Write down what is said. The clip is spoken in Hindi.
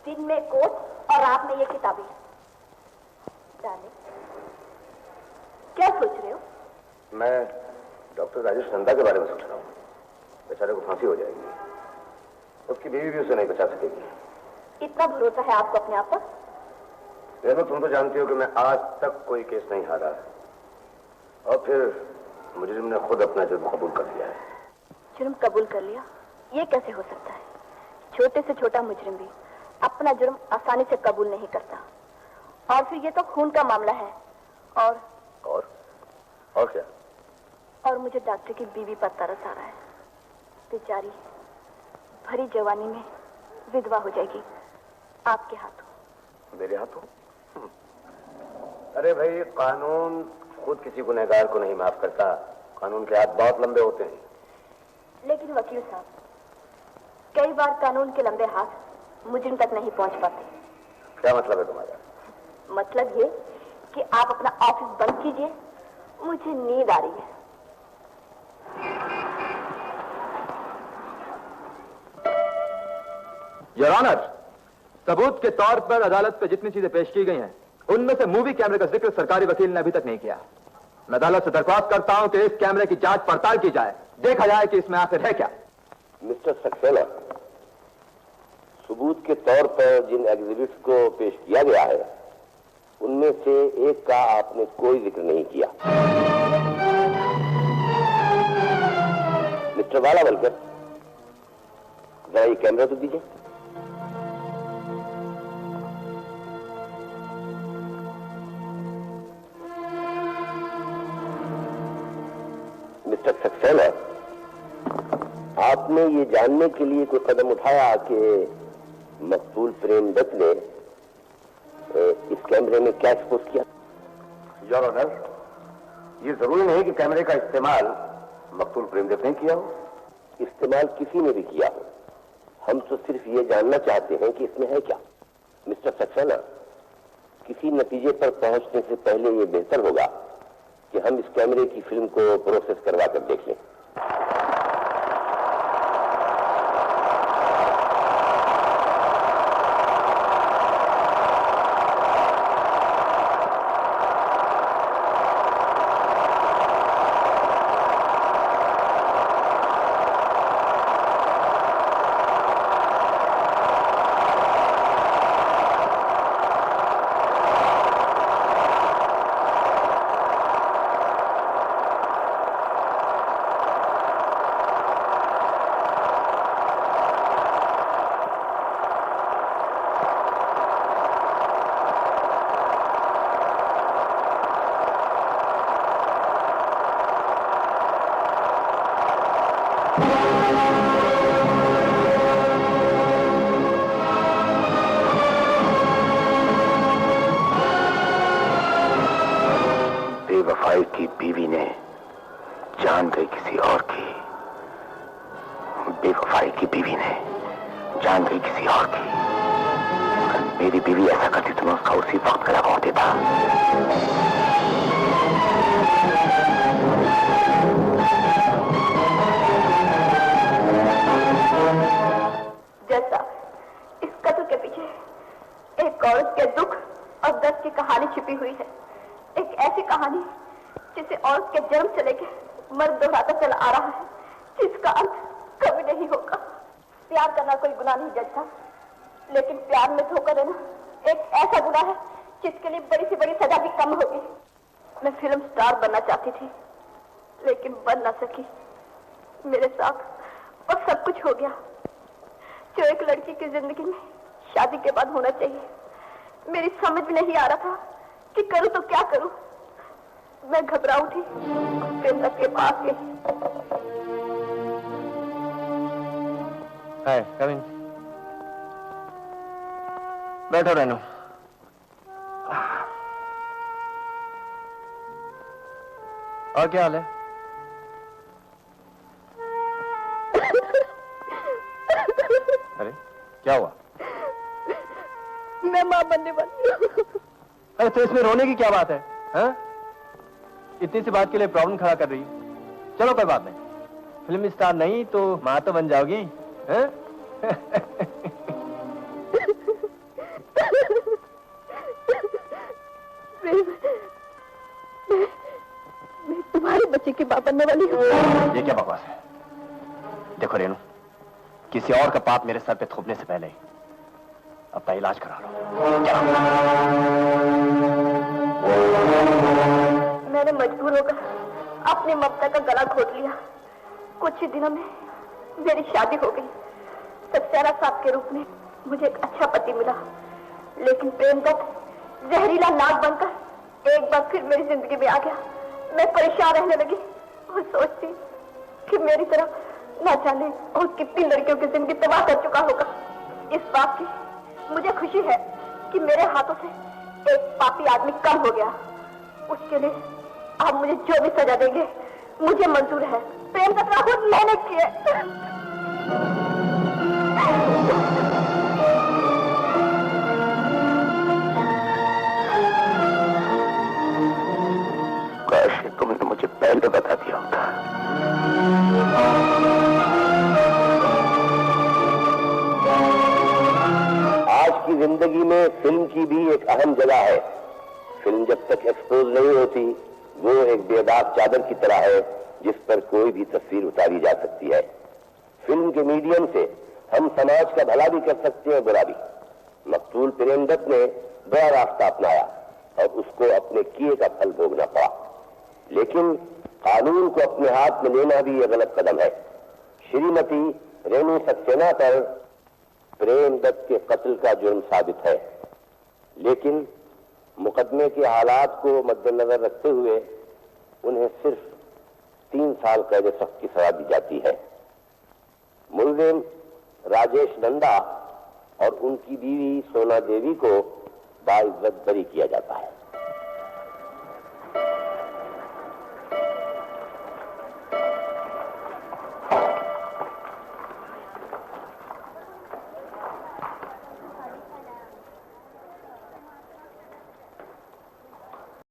दिन में कोट और रात में ये किताबें। डार्लिंग, क्या सोच रहे हो? मैं डॉक्टर राजेश नंदा के बारे में सोच रहा हूँ। बेचारे को फांसी हो जाएगी, उसकी बीवी भी उसे नहीं बचा सकेगी। इतना भरोसा है आपको अपने आप पर? रेनू, तुम तो जानती हो कि मैं आज तक कोई केस नहीं हारा, और फिर मुजरिम ने खुद अपना जुर्म कबूल कर लिया है। जुर्म कबूल कर लिया? ये कैसे हो सकता है? छोटे से छोटा मुजरिम भी अपना जुर्म आसानी से कबूल नहीं करता। और फिर ये तो खून का मामला है। और क्या? और मुझे डॉक्टर की बीवी पर तरस आ रहा है। बेचारी भरी जवानी में विधवा हो जाएगी आपके हाथों। मेरे हाथों? अरे भाई, कानून खुद किसी गुनहगार को नहीं माफ करता। कानून के हाथ बहुत लंबे होते हैं। लेकिन वकील साहब, कई बार कानून के लंबे हाथ मुजरिम तक नहीं पहुंच पाते। क्या मतलब है तुम्हारा? मतलब ये कि आप अपना ऑफिस बंद कीजिए, मुझे नींद आ रही है। योर ऑनर, सबूत के तौर पर अदालत पर जितनी चीजें पेश की गई हैं, उनमें से मूवी कैमरे का जिक्र सरकारी वकील ने अभी तक नहीं किया। मैं अदालत से दरख्वास्त करता हूं कि इस कैमरे की जांच पड़ताल की जाए, देखा जाए कि इसमें आखिर है क्या। मिस्टर सक्सेना, सबूत के तौर पर जिन एग्जिबिट्स को पेश किया गया है, उनमें से एक का आपने कोई जिक्र नहीं किया। मिस्टर वालावलकर, जरा ये कैमरा तो दीजिए। मिस्टर सक्सेना, आपने ये जानने के लिए कोई कदम उठाया कि मकबूल प्रेमदत्त ने इस कैमरे में क्या एक्सपोज किया? योर ऑनर, ये जरूरी नहीं कि कैमरे का इस्तेमाल मकबूल प्रेमदत्त ने किया हो। इस्तेमाल किसी ने भी किया हो, हम तो सिर्फ ये जानना चाहते हैं कि इसमें है क्या। मिस्टर सक्सेना, किसी नतीजे पर पहुंचने से पहले ये बेहतर होगा कि हम इस कैमरे की फिल्म को प्रोसेस करवा कर देख लें। बेवफाई की बीवी ने जान गई किसी और की। बेवफाई की बीवी ने जान गई किसी और की। अगर मेरी बीवी ऐसा करती तो मैं उसका उसी वक्त गला घोंट देता। जैसा इस कत्ल के पीछे एक औरत के दुख और दर्द की कहानी छिपी हुई है, एक ऐसी कहानी जिसे औरत के जन्म से लेकर मर्द दोहराता चला आ रहा है, जिसका अंत कभी नहीं होगा। प्यार करना कोई गुनाह नहीं जज साहब, लेकिन प्यार में धोखा देना एक ऐसा गुनाह है जिसके लिए बड़ी से बड़ी सजा भी कम होगी। मैं फिल्म स्टार बनना चाहती थी, लेकिन बन ना सकी। मेरे साथ और सब कुछ हो गया जो एक लड़की की जिंदगी में शादी के बाद होना चाहिए। मेरी समझ में नहीं आ रहा था कि करूं तो क्या करूं। मैं घबरा उठी, प्रेमदत्त के पास गई। हाय, कम इन। बैठो रेनू। और क्या हाल है? अरे क्या हुआ? मैं मां बनने वाली हूं। अरे तो इसमें रोने की क्या बात है? हाँ? इतनी सी बात के लिए प्रॉब्लम खड़ा कर रही है। चलो कोई बात नहीं, फिल्म स्टार नहीं तो मां तो बन जाओगी। हाँ? बनने वाली हूँ। ये क्या बकवास है? देखो रेनू, किसी और का पाप मेरे सर पे थोपने से पहले अपना इलाज करा लो। क्या? मैंने मजबूर होकर अपनी ममता का गला घोट लिया। कुछ ही दिनों में मेरी शादी हो गई। सक्सेना साहब के रूप में मुझे एक अच्छा पति मिला, लेकिन प्रेमदत्त जहरीला नाग बनकर एक बार फिर मेरी जिंदगी में आ गया। मैं परेशान रहने लगी और सोचती कि मेरी तरह न जाने और कितनी लड़कियों की जिंदगी तबाह कर चुका होगा। इस बात की मुझे खुशी है कि मेरे हाथों से एक पापी आदमी कम हो गया। उसके लिए आप मुझे जो भी सजा देंगे मुझे मंजूर है। प्रेमदत्त का खुद मैंने किए। काश तुमने मुझे पहले बता दिया होता। आज की जिंदगी में फिल्म की भी एक अहम जगह है। फिल्म जब तक एक्सपोज नहीं होती वो एक बेदाग चादर की तरह है जिस पर कोई भी तस्वीर उतारी जा सकती है। फिल्म के मीडियम से हम समाज का भला भी कर सकते हैं, बुरा भी। मकतूल प्रेमदत्त ने बड़ा रास्ता अपनाया और उसको अपने किए का फल भोगना पड़ा, लेकिन कानून को अपने हाथ में लेना भी यह गलत कदम है। श्रीमती रेणु सक्सेना पर प्रेमदत्त के कत्ल का जुर्म साबित है, लेकिन मुकदमे के हालात को मद्देनजर रखते हुए उन्हें सिर्फ 3 साल कैद सख्त की सजा दी जाती है। मुलजिम राजेश नंदा और उनकी बीवी सोना देवी को बाइज्जत बरी किया जाता है।